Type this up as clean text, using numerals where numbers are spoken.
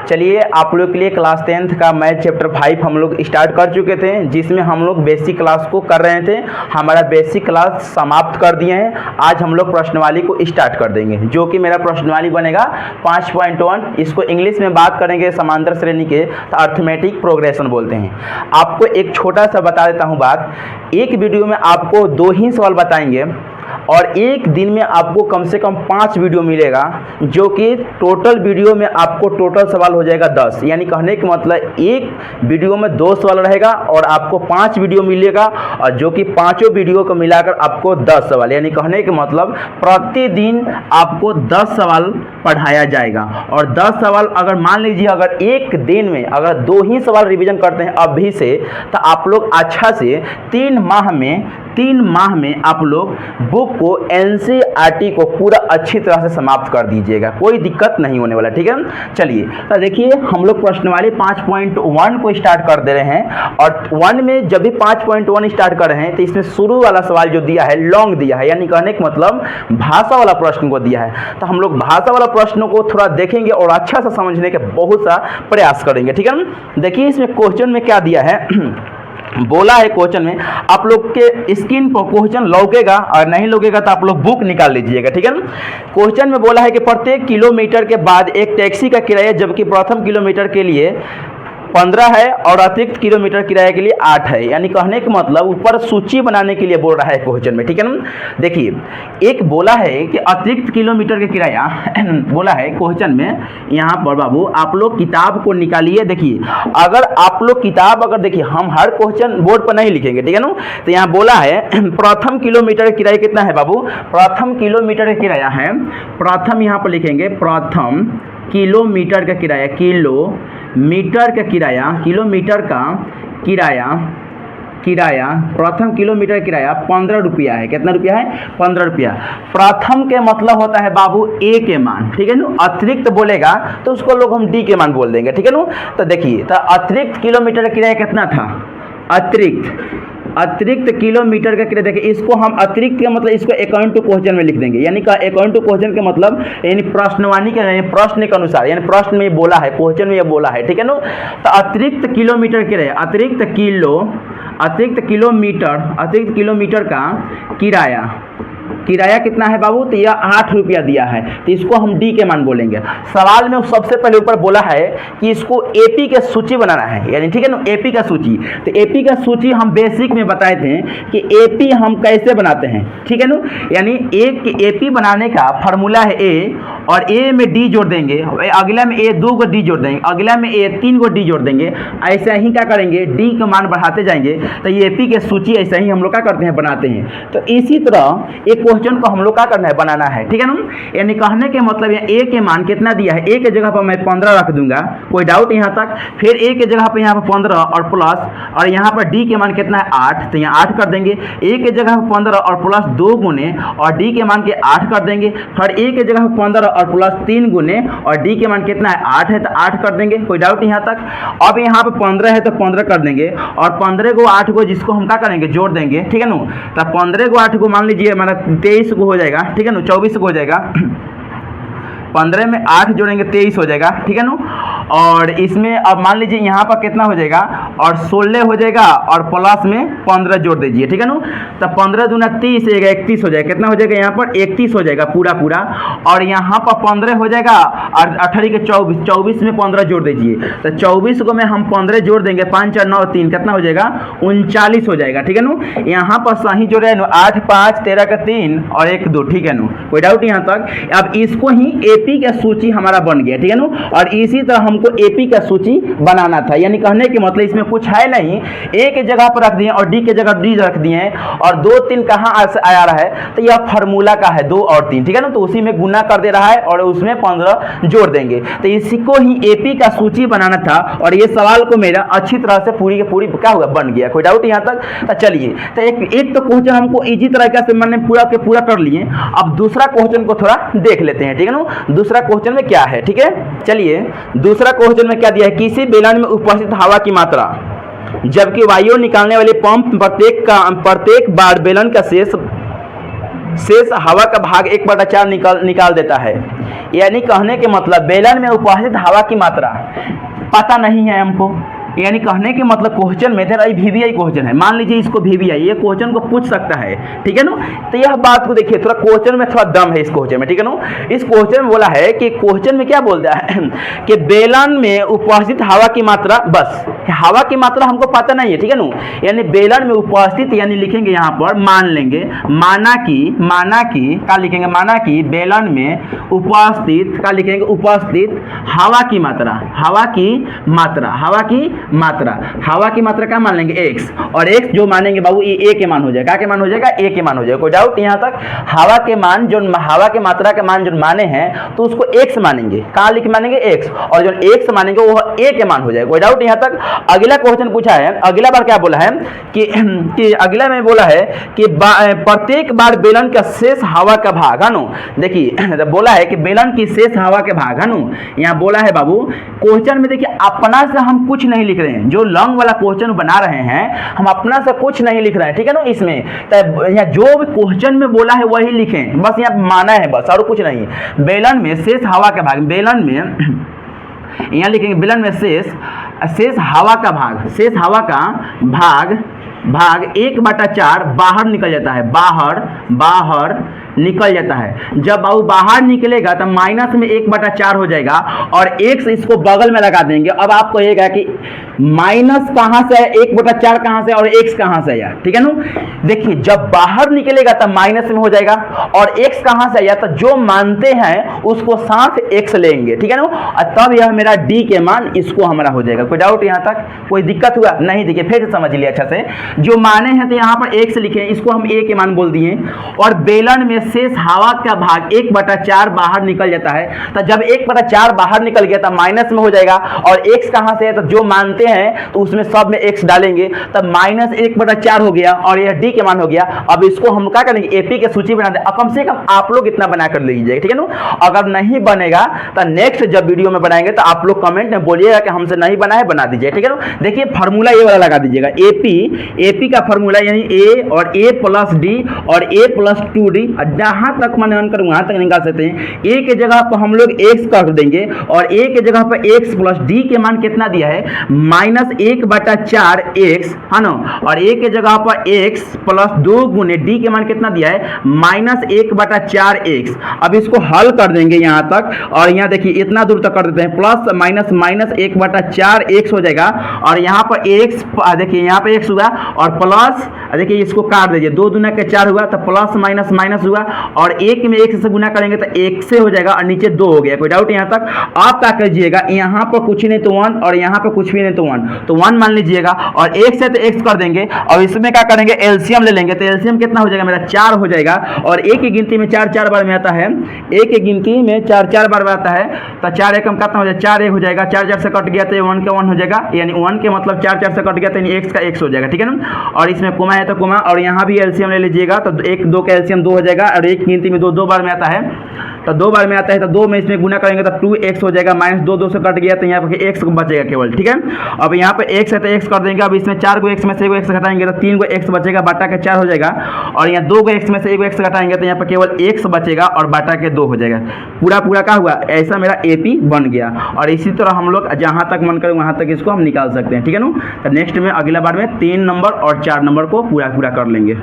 चलिए, आप लोग के लिए क्लास 10th का मैथ चैप्टर 5 हम लोग स्टार्ट कर चुके थे, जिसमें हम लोग बेसिक क्लास को कर रहे थे। हमारा बेसिक क्लास समाप्त कर दिए हैं। आज हम लोग प्रश्नवाली को स्टार्ट कर देंगे, जो कि मेरा प्रश्नवाली बनेगा 5.1। इसको इंग्लिश में बात करेंगे समांतर श्रेणी के, तो अर्थमेटिक प्रोग्रेशन बोलते हैं। आपको एक छोटा सा बता देता हूँ बात। एक वीडियो में आपको 2 ही सवाल बताएंगे और एक दिन में आपको कम से कम 5 वीडियो मिलेगा, जो कि टोटल वीडियो में आपको टोटल सवाल हो जाएगा 10। यानी कहने का मतलब एक वीडियो में 2 सवाल रहेगा और आपको 5 वीडियो मिलेगा, और जो कि पांचों वीडियो को मिलाकर आपको 10 सवाल। यानी कहने का मतलब प्रतिदिन आपको 10 सवाल पढ़ाया जाएगा। और 10 सवाल अगर मान लीजिए अगर एक दिन में अगर 2 ही सवाल रिवीजन करते हैं अभी से, तो आप लोग अच्छा से 3 माह में आप लोग बुक को एनसीईआरटी को पूरा अच्छी तरह से समाप्त कर दीजिएगा। कोई दिक्कत नहीं होने वाला, ठीक है। चलिए, तो देखिए हम लोग प्रश्नवाली 5.1 को स्टार्ट कर दे रहे हैं। और 1 में जब भी 5.1 स्टार्ट कर रहे हैं तो इसमें शुरू वाला सवाल जो दिया है लॉन्ग दिया है, यानी कहने का मतलब भाषा वाला प्रश्न को दिया है। तो हम लोग भाषा वाला प्रश्नों को थोड़ा देखेंगे और अच्छा सा समझने के बहुत सा प्रयास करेंगे, ठीक है। देखिए इसमें क्वेश्चन में क्या दिया है बोला है क्वेश्चन में, आप लोग के स्क्रीन पर क्वेश्चन लौकेगा, और नहीं लौकेगा तो आप लोग बुक निकाल लीजिएगा, ठीक है ना। क्वेश्चन में बोला है कि प्रत्येक किलोमीटर के बाद एक टैक्सी का किराया जबकि प्रथम किलोमीटर के लिए 15 है और अतिरिक्त किलोमीटर किराए के लिए 8 है। यानी कहने का मतलब ऊपर सूची बनाने के लिए बोल रहा है क्वेश्चन में, ठीक है ना। देखिए एक बोला है कि अतिरिक्त किलोमीटर का किराया बोला है क्वेश्चन में। यहाँ पर बाबू आप लोग किताब को निकालिए। देखिए अगर आप लोग किताब अगर देखिए, हम हर क्वेश्चन बोर्ड पर नहीं लिखेंगे, ठीक है ना। तो यहाँ बोला है प्रथम किलोमीटर का किराया कितना है बाबू। प्रथम किलोमीटर का किराया है, प्रथम यहाँ पर लिखेंगे प्रथम किलोमीटर का किराया, किलोमीटर का किराया, किलोमीटर का किराया प्रथम किलोमीटर किराया 15 रुपया है। कितना रुपया है? 15 रुपया। प्रथम के मतलब होता है बाबू ए के मान, ठीक है ना। अतिरिक्त बोलेगा तो उसको लोग हम डी के मान बोल देंगे, ठीक है ना। तो देखिए, तो अतिरिक्त किलोमीटर का किराया कितना था, अतिरिक्त किलोमीटर का किराया। देखिए इसको हम अतिरिक्त का मतलब इसको अकॉर्डिंग टू क्वेश्चन में लिख देंगे, यानी का अकॉर्डिंग टू क्वेश्चन का मतलब यानी प्रश्नवाणी के यानी प्रश्न के अनुसार, यानी प्रश्न में बोला है, क्वेश्चन में ये बोला है, ठीक है ना। तो अतिरिक्त किलोमीटर किराया, अतिरिक्त किलोमीटर का किराया कितना है बाबू। तो यह 8 रुपया दिया है, तो इसको हम डी के मान बोलेंगे। सवाल में सबसे पहले ऊपर बोला है कि इसको एपी का सूची बनाना है, यानी ठीक है ना, एपी का सूची। तो एपी का सूची हम बेसिक में बताए थे कि एपी हम कैसे बनाते हैं, ठीक है ना। यानी एक एपी बनाने का फार्मूला है ए, और ए में डी जोड़ देंगे, अगला में ए 2 को डी जोड़ देंगे, अगला में ए 3 को डी जोड़ देंगे। ऐसा ही क्या करेंगे, डी का मान बढ़ाते जाएंगे। तो ये एपी की सूची ऐसा ही हम लोग क्या करते हैं, बनाते हैं। तो इसी तरह एक क्वेश्चन को हम लोग क्या करना है, बनाना है, ठीक है ना। यानी कहने के मतलब यहाँ ए के मान कितना दिया है, ए के जगह पर मैं 15 रख दूंगा, कोई डाउट यहाँ तक। फिर ए के जगह पर यहाँ पर 15 और प्लस, और यहाँ पर डी के मान कितना है 8, तो यहाँ 8 कर देंगे। ए के जगह पर 15 और प्लस 2 गुने और डी के मान के 8 कर देंगे। फिर ए के जगह पर 15 और प्लस 3 गुने और डी के मान कितना है 8 है, तो 8 कर देंगे, कोई डाउट यहाँ तक। अब यहाँ पे 15 है तो 15 कर देंगे, और 15 को 8 को जिसको हम क्या करेंगे, जोड़ देंगे, ठीक है ना। तो 15 को 8 को मान लीजिए हमारा 23 को हो जाएगा, ठीक है ना, 24 को हो जाएगा। 15 में 8 जोड़ेंगे 23 हो जाएगा, ठीक है ना। और इसमें अब मान लीजिए यहाँ पर कितना हो जाएगा, और 16 हो जाएगा, और प्लस में 15 जोड़ दीजिए, ठीक है ना। तो 15 दूना 30 हो जाएगा, 31 हो जाएगा। कितना हो जाएगा यहाँ पर 31 हो जाएगा पूरा। और यहाँ पर 15 हो जाएगा, और 18 के 24 में 15 जोड़ दीजिए। तो 24 को में हम 15 जोड़ देंगे, 5 4 9 3, कितना हो जाएगा 39 हो जाएगा, ठीक है ना। यहाँ पर सही जोड़ है 8 5 13 का 3 और 1 2, ठीक है ना, कोई डाउट यहाँ तक। अब इसको ही एपी का सूची हमारा बन गया, ठीक है ना। और इसी तरह हमको एपी का सूची बनाना था, यानी कहने के मतलब इसमें कुछ है नहीं, ए के जगह पर रख दिए और डी के जगह डी रख दिए, और 2 3 कहाँ आ रहा है, तो यह फार्मूला का है 2 और 3, ठीक है ना। तो उसी में गुना कर दे रहा है और उसमें 15 जोड़ देंगे। तो इसी को ही एपी का सूची बनाना था, और ये सवाल को मेरा अच्छी तरह से पूरी के पूरी क्या हुआ, बन गया, कोई डाउट यहाँ तक। तो चलिए, तो एक तो क्वेश्चन हमको इजी तरीके से मैंने पूरा कर लिए। अब दूसरा क्वेश्चन को थोड़ा देख लेते हैं, ठीक है ना। दूसरा क्वेश्चन में क्या है, ठीक है। चलिए दूसरा क्वेश्चन में क्या दिया है, किसी बेलन में उपस्थित हवा की मात्रा जबकि वायु निकालने वाले पंप प्रत्येक बार बेलन का शेष हवा का भाग 1/4 निकाल देता है। यानी कहने के मतलब बेलन में उपस्थित हवा की मात्रा पता नहीं है हमको। यानी कहने के मतलब क्वेश्चन में तेरा VVI क्वेश्चन है, मान लीजिए इसको VVI, ये क्वेश्चन को पूछ सकता है, ठीक है ना। तो यह बात को देखिए, थोड़ा क्वेश्चन में थोड़ा दम है इस क्वेश्चन में, ठीक है ना। इस क्वेश्चन में बोला है कि क्वेश्चन में क्या बोलता है कि बेलन में उपस्थित हवा की मात्रा, बस हवा की मात्रा हमको पता नहीं है, ठीक है ना। यानी बेलन में उपस्थित, यानी लिखेंगे यहाँ पर मान लेंगे, माना कि क्या लिखेंगे, माना कि बेलन में उपस्थित, क्या लिखेंगे, उपस्थित हवा की मात्रा, हवा की मात्रा क्या मान लेंगे, x, और x जो मानेंगे बाबू ये a के मान हो जाएगा, क्या के मान हो जाएगा, a के मान हो जाएगा। कोई डाउट यहाँ तक? हवा के मान जो, हवा के मात्रा के मान जो माने हैं तो उसको x मानेंगे, कहाँ लिख मानेंगे, x, और जो x मानेंगे वो a के मान हो जाएगा। कोई डाउट यहाँ तक? अगला क्वेश्चन पूछा है, अगला बार क्या बोला है कि अगला में बोला है कि प्रत्येक बार बेलन का शेष हवा का भाग, है नो, देखिए बोला है कि बेलन की शेष हवा के भाग, है नो, यहाँ बोला है बाबू क्वेश्चन में। देखिए अपना से हम कुछ नहीं लिख रहे हैं, जो लॉन्ग वाला क्वेश्चन बना रहे हैं हम अपना से कुछ नहीं लिख रहे हैं, ठीक है ना। इसमें यहाँ जो भी क्वेश्चन में बोला है वही लिखें, बस यहाँ माना है बस, और कुछ नहीं। बेलन में शेष हवा का भाग, बेलन में यहाँ लिखेंगे बेलन में शेष हवा का भाग, शेष हवा का भाग 1/4 बाहर निकल जाता है, बाहर निकल जाता है। जब बाहर निकलेगा तो माइनस में 1/4 हो जाएगा, और x इसको बगल में लगा देंगे। अब आपको कहेगा कि माइनस कहाँ से है, 1/4 कहाँ से और x कहाँ से आया, ठीक है ना। देखिए जब बाहर निकलेगा तो माइनस में हो जाएगा, और x कहाँ से आया, तो जो मानते हैं उसको साथ x लेंगे, ठीक है ना। और तब यह मेरा d के मान इसको हमारा हो जाएगा। कोई डाउट यहाँ तक? कोई दिक्कत हुआ नहीं? देखिए फिर समझ लिया अच्छा से, जो माने हैं तो यहाँ पर x लिखे, इसको हम a के मान बोल दिए, और बेलन में शेष हवा का भाग 1/4 बाहर निकल जाता है। तो जब 1/4 बाहर निकल गया तो माइनस में हो जाएगा, और x कहाँ से है, तो जो मानते हैं तो उसमें सब में x डालेंगे, तब माइनस 1/4 हो गया, और यह d के मान हो गया। अब इसको हम क्या करेंगे, AP की सूची बना दे। कम से कम आप लोग इतना बना कर लीजिएगा, ठीक है ना। अगर नहीं बनेगा तो नेक्स्ट जब वीडियो में बनाएंगे तो आप लोग कमेंट में बोलिएगा कि हमसे नहीं बना है, बना दीजिए, ठीक है ना। देखिए फार्मूला ये वाला लगा दीजिएगा, AP का फार्मूला यानी a और a + d और a + 2d, जहां तक मैंने मन करूँ वहां तक निकाल सकते हैं। a के जगह पर हम लोग x कर देंगे, और a के जगह पर x + d के मान कितना दिया है, -1/4x, है ना, और a के जगह पर x + 2 गुने d के मान कितना दिया है, -1/4x। अब इसको हल कर देंगे यहाँ तक, और यहाँ देखिए इतना दूर तक कर देते हैं, प्लस माइनस 1/4x हो जाएगा, और यहाँ पर x, देखिए यहाँ पे x हुआ, और प्लस देखिए इसको काट दीजिए, 2 दूना के 4 हुआ, तो प्लस माइनस माइनस हुआ, और 1 में 1 से गुना करेंगे तो 1 से हो जाएगा, और नीचे 2 हो गया। कोई डाउट यहाँ तक? आप क्या कीजिएगा, यहाँ पर कुछ नहीं तो 1, और यहाँ पर कुछ भी नहीं तो 1, तो 1 मान लीजिएगा, और 1 से तो x कर देंगे, और इसमें क्या करेंगे, एलसीएम ले लेंगे। तो एलसीएम कितना हो जाएगा मेरा, 4 हो जाएगा, और एक की गिनती में 4 बार में आता है, एक की गिनती में 4 बार में आता है, तो 4 एकम कितना हो जाएगा, 4 1 हो जाएगा, 4 से कट गया तो 1 का 1 हो जाएगा, यानी 1 के मतलब 4 से कट गया तो x का x हो जाएगा, ठीक है ना। और इसमें कोमा है तो कोमा, और यहाँ भी एलसीएम ले लीजिएगा, तो 1 2 का एलसीएम 2 हो जाएगा, और एक गिनती में 2 बार में आता है, तो 2 बार में आता है, तो 2 में इसमें गुना करेंगे तो 2x हो जाएगा, -2 से कट गया तो यहाँ पर x बचेगा केवल, ठीक है। अब यहाँ पे x है तो x कर देंगे, अब इसमें 4 को x में से 1 x घटाएंगे तो 3 को x बचेगा, बाटा के 4 हो जाएगा, और यहाँ 2 को x में से 1 x घटाएंगे तो यहाँ पर केवल x बचेगा, और बाटा के 2 हो जाएगा। पूरा क्या हुआ, ऐसा मेरा AP बन गया। और इसी तरह हम लोग जहाँ तक मन करें वहाँ तक इसको हम निकाल सकते हैं, ठीक है ना। तो नेक्स्ट में अगला बार में 3 नंबर और 4 नंबर को पूरा कर लेंगे।